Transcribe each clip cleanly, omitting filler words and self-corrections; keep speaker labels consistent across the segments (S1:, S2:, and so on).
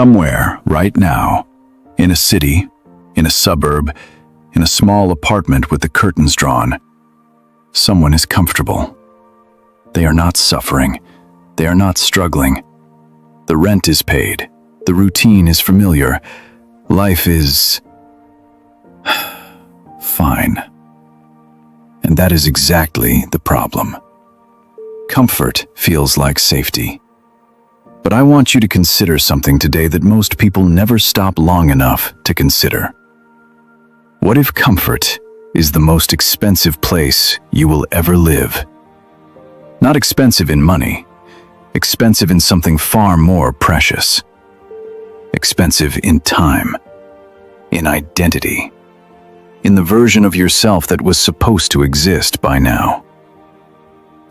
S1: Somewhere, right now, in a city, in a suburb, in a small apartment with the curtains drawn, someone is comfortable. They are not suffering. They are not struggling. The rent is paid. The routine is familiar. Life is fine. And that is exactly the problem. Comfort feels like safety. But I want you to consider something today that most people never stop long enough to consider. What if comfort is the most expensive place you will ever live? Not expensive in money, expensive in something far more precious. Expensive in time, in identity, in the version of yourself that was supposed to exist by now.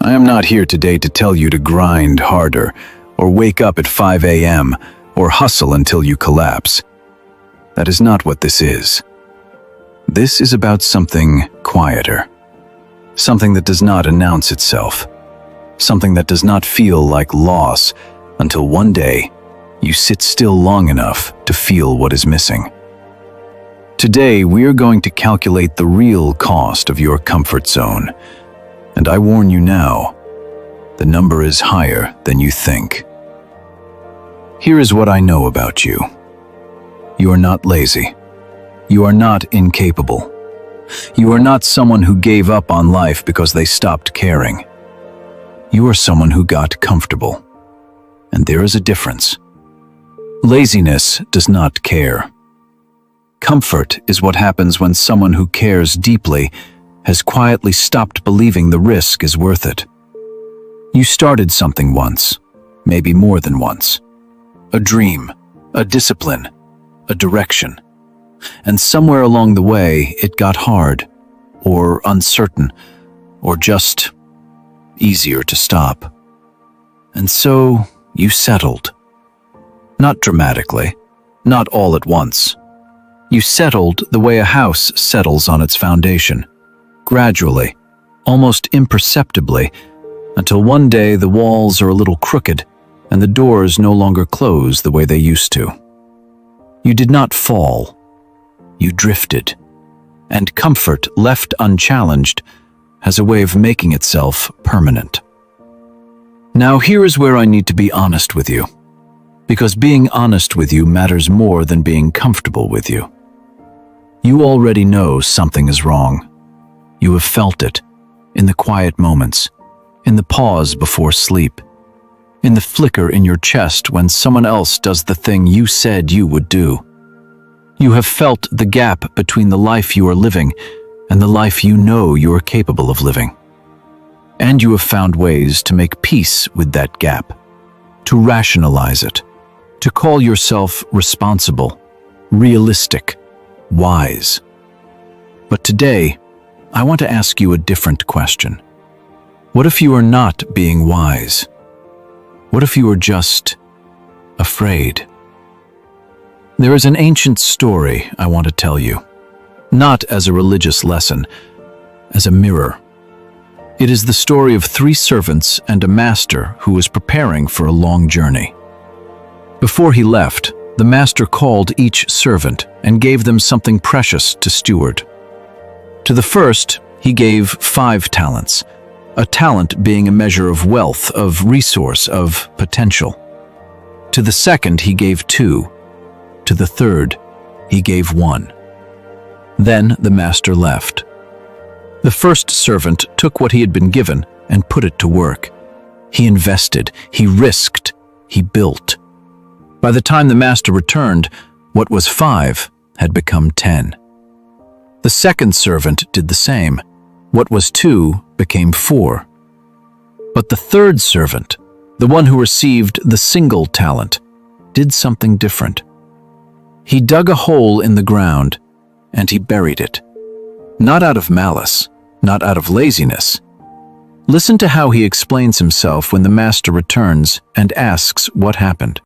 S1: I am not here today to tell you to grind harder, or wake up at 5 a.m., or hustle until you collapse. That is not what this is. This is about something quieter, something that does not announce itself, something that does not feel like loss until one day you sit still long enough to feel what is missing. Today, we are going to calculate the real cost of your comfort zone, and I warn you now, the number is higher than you think. Here is what I know about you. You are not lazy. You are not incapable. You are not someone who gave up on life because they stopped caring. You are someone who got comfortable. And there is a difference. Laziness does not care. Comfort is what happens when someone who cares deeply has quietly stopped believing the risk is worth it. You started something once, maybe more than once. A dream, a discipline, a direction. And somewhere along the way, it got hard, or uncertain, or just easier to stop. And so you settled. Not dramatically, not all at once. You settled the way a house settles on its foundation, gradually, almost imperceptibly, until one day the walls are a little crooked and the doors no longer close the way they used to. You did not fall. You drifted. And comfort, left unchallenged, has a way of making itself permanent. Now here is where I need to be honest with you, because being honest with you matters more than being comfortable with you. You already know something is wrong. You have felt it, in the quiet moments, in the pause before sleep, in the flicker in your chest when someone else does the thing you said you would do. You have felt the gap between the life you are living and the life you know you are capable of living. And you have found ways to make peace with that gap, to rationalize it, to call yourself responsible, realistic, wise. But today, I want to ask you a different question. What if you are not being wise? What if you are just afraid? There is an ancient story I want to tell you, not as a religious lesson, as a mirror. It is the story of 3 servants and a master who was preparing for a long journey. Before he left, the master called each servant and gave them something precious to steward. To the first, he gave 5 talents, a talent being a measure of wealth, of resource, of potential. To the second, he gave 2. To the third, he gave 1. Then the master left. The first servant took what he had been given and put it to work. He invested, he risked, he built. By the time the master returned, what was 5 had become 10. The second servant did the same. What was 2 became 4. But the third servant, the one who received the single talent, did something different. He dug a hole in the ground and he buried it. Not out of malice, not out of laziness. Listen to how he explains himself when the master returns and asks what happened.